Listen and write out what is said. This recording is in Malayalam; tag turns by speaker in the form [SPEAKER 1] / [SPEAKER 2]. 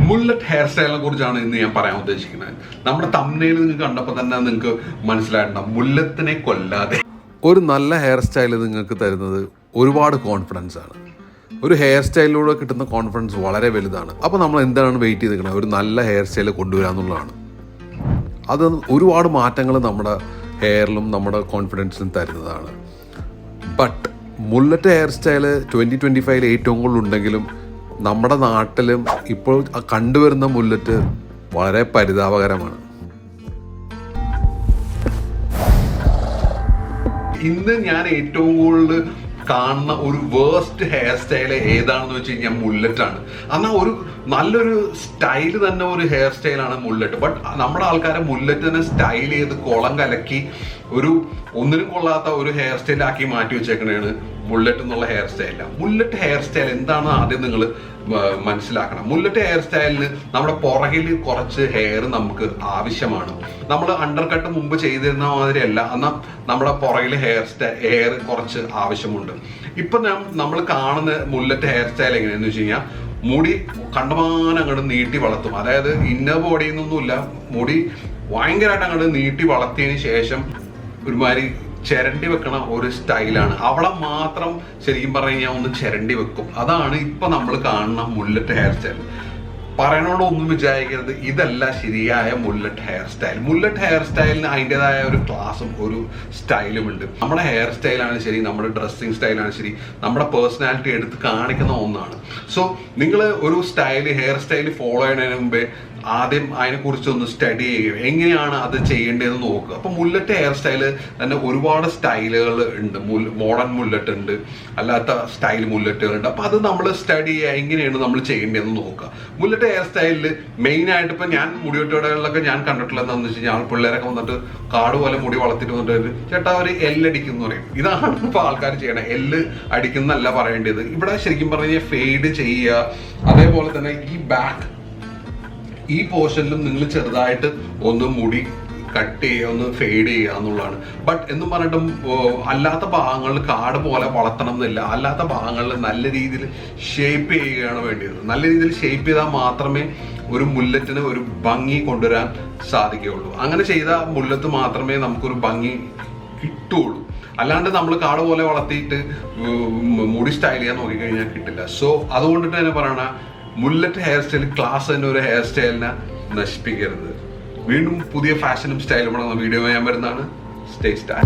[SPEAKER 1] മുല്ലറ്റ് ഹെയർ സ്റ്റൈലിനെ കുറിച്ചാണ് ഇന്ന് ഞാൻ പറയാൻ ഉദ്ദേശിക്കുന്നത്. നമ്മുടെ തംബ്നെയിൽ നിങ്ങൾക്ക് കണ്ടപ്പോൾ തന്നെ നിങ്ങൾക്ക് മനസ്സിലായിട്ടുണ്ടാവും, മുല്ലത്തിനെ കൊല്ലാതെ ഒരു നല്ല ഹെയർ സ്റ്റൈൽ നിങ്ങൾക്ക് തരുന്നത് ഒരുപാട് കോൺഫിഡൻസ് ആണ്. ഒരു ഹെയർ സ്റ്റൈലിലൂടെ കിട്ടുന്ന കോൺഫിഡൻസ് വളരെ വലുതാണ്. അപ്പോൾ നമ്മൾ എന്താണ് വെയിറ്റ് ചെയ്ത് നിൽക്കുന്നത്? ഒരു നല്ല ഹെയർ സ്റ്റൈൽ കൊണ്ടുവരിക എന്നുള്ളതാണ്. അത് ഒരുപാട് മാറ്റങ്ങൾ നമ്മുടെ ഹെയറിലും നമ്മുടെ കോൺഫിഡൻസിലും തരുന്നതാണ്. ബട്ട് മുല്ലറ്റ് ഹെയർ സ്റ്റൈല് 2025 ഏറ്റവും കൂടുതൽ ഉണ്ടെങ്കിലും നമ്മുടെ നാട്ടിലും ഇപ്പോൾ കണ്ടുവരുന്ന മുല്ലറ്റ് വളരെ പരിതാപകരമാണ്. ഇന്ന് ഞാൻ ഏറ്റവും കൂടുതൽ കാണുന്ന ഒരു വേസ്റ്റ് ഹെയർ സ്റ്റൈല് ഏതാണെന്ന് വെച്ച് കഴിഞ്ഞാൽ മുല്ലറ്റാണ്. എന്നാൽ ഒരു നല്ലൊരു സ്റ്റൈല് തന്നെ ഒരു ഹെയർ സ്റ്റൈലാണ് മുല്ലറ്റ്. ബട്ട് നമ്മുടെ ആൾക്കാരെ മുല്ലറ്റിനെ സ്റ്റൈൽ ചെയ്ത് കുളം കലക്കി ഒരു ഒന്നിനും കൊള്ളാത്ത ഒരു ഹെയർ സ്റ്റൈലാക്കി മാറ്റി വെച്ചേക്കണേണ് മുല്ലറ്റ് എന്നുള്ള ഹെയർ സ്റ്റൈല. മുല്ലറ്റ് ഹെയർ സ്റ്റൈൽ എന്താണെന്ന് ആദ്യം നിങ്ങൾ മനസ്സിലാക്കണം. മുല്ലറ്റ് ഹെയർ സ്റ്റൈലിന് നമ്മുടെ പുറകിൽ കുറച്ച് ഹെയർ നമുക്ക് ആവശ്യമാണ്. നമ്മൾ അണ്ടർ കട്ട് മുമ്പ് ചെയ്തിരുന്ന മാതിരിയല്ല, എന്നാൽ നമ്മുടെ പുറകിൽ ഹെയർ കുറച്ച് ആവശ്യമുണ്ട്. ഇപ്പൊ നമ്മൾ കാണുന്ന മുല്ലറ്റ് ഹെയർ സ്റ്റൈൽ എങ്ങനെയാന്ന് വെച്ച് കഴിഞ്ഞാൽ, മുടി കണ്ടമാനം അങ്ങോട്ട് നീട്ടി വളർത്തും. അതായത് ഇന്നർ ബോഡിയിൽ നിന്നൊന്നുമില്ല, മുടി ഭയങ്കരമായിട്ട് അങ്ങോട്ട് നീട്ടി വളർത്തിയതിന് ശേഷം ഒരുമാതിരി ചിരണ്ടി വെക്കണ ഒരു സ്റ്റൈലാണ്. അവിടെ മാത്രം ശരിക്കും പറഞ്ഞു കഴിഞ്ഞാൽ ഒന്ന് ചിരണ്ടി വെക്കും. അതാണ് ഇപ്പൊ നമ്മൾ കാണുന്ന മുല്ലറ്റ് ഹെയർ സ്റ്റൈൽ. പറയണോടൊന്നും വിചാരിക്കരുത്, ഇതല്ല ശരിയായ മുല്ലറ്റ് ഹെയർ സ്റ്റൈൽ. മുല്ലറ്റ് ഹെയർ സ്റ്റൈലിന് അതിൻ്റെതായ ഒരു ക്ലാസും ഒരു സ്റ്റൈലും ഉണ്ട്. നമ്മുടെ ഹെയർ സ്റ്റൈലാണ് ശരി, നമ്മുടെ ഡ്രസ്സിങ് സ്റ്റൈലാണ് ശരി, നമ്മുടെ പേഴ്സണാലിറ്റി എടുത്ത് കാണിക്കുന്ന ഒന്നാണ്. സോ നിങ്ങൾ ഒരു ഹെയർ സ്റ്റൈൽ ഫോളോ ചെയ്യുന്നതിന് മുമ്പേ ആദ്യം അതിനെക്കുറിച്ചൊന്ന് സ്റ്റഡി ചെയ്യുക, എങ്ങനെയാണ് അത് ചെയ്യേണ്ടതെന്ന് നോക്കുക. അപ്പം മുല്ലറ്റ് ഹെയർ സ്റ്റൈല് തന്നെ ഒരുപാട് സ്റ്റൈലുകൾ ഉണ്ട്. മോഡേൺ മുല്ലറ്റ് ഉണ്ട്, അല്ലാത്ത സ്റ്റൈൽ മുല്ലറ്റുകളുണ്ട്. അപ്പം അത് നമ്മൾ സ്റ്റഡി ചെയ്യുക, എങ്ങനെയാണ് നമ്മൾ ചെയ്യേണ്ടതെന്ന് നോക്കുക. മുല്ലറ്റ് ഹെയർ സ്റ്റൈലിൽ മെയിനായിട്ട് ഇപ്പം ഞാൻ മുടിവെട്ടുകടകളിലൊക്കെ ഞാൻ കണ്ടിട്ടുള്ളത് എന്താണെന്ന് വെച്ച് കഴിഞ്ഞാൽ, പിള്ളേരൊക്കെ വന്നിട്ട് കാട് പോലെ മുടി വളർത്തിട്ട് വന്നിട്ട് ചേട്ടാ ഒരു എല്ലടിക്കും എന്ന് പറയും. ഇതാണ് ഇപ്പോൾ ആൾക്കാർ ചെയ്യണത്. എല്ല് അടിക്കുന്നല്ല പറയേണ്ടത്. ഇവിടെ ശരിക്കും പറഞ്ഞു കഴിഞ്ഞാൽ ഫെയ്ഡ് ചെയ്യുക. അതേപോലെ തന്നെ ഈ പോർഷനിലും നിങ്ങൾ ചെറുതായിട്ട് ഒന്ന് മുടി കട്ട് ചെയ്യുക, ഒന്ന് ഫെയ്ഡ് ചെയ്യുക എന്നുള്ളതാണ്. ബട്ട് എന്നും പറഞ്ഞിട്ടും അല്ലാത്ത ഭാഗങ്ങളിൽ കാട് പോലെ വളർത്തണം എന്നില്ല. അല്ലാത്ത ഭാഗങ്ങളിൽ നല്ല രീതിയിൽ ഷേപ്പ് ചെയ്യുകയാണ് വേണ്ടത്. നല്ല രീതിയിൽ ഷേപ്പ് ചെയ്താൽ മാത്രമേ ഒരു മുല്ലറ്റിന് ഒരു ഭംഗി കൊണ്ടുവരാൻ സാധിക്കുകയുള്ളൂ. അങ്ങനെ ചെയ്ത മുല്ലത്ത് മാത്രമേ നമുക്കൊരു ഭംഗി കിട്ടുള്ളൂ. അല്ലാണ്ട് നമ്മൾ കാട് പോലെ വളർത്തിയിട്ട് മുടി സ്റ്റൈൽ ചെയ്യാൻ നോക്കിക്കഴിഞ്ഞാൽ കിട്ടില്ല. സോ അതുകൊണ്ടിട്ട് തന്നെ പറയണ, മുല്ലറ്റ് ഹെയർ സ്റ്റൈൽ ക്ലാസ് തന്നെ ഒരു ഹെയർ സ്റ്റൈലിനെ നശിപ്പിക്കരുത്. വീണ്ടും പുതിയ ഫാഷനും സ്റ്റൈലും വീഡിയോ ഞാൻ വരുന്നതാണ്. Stay star.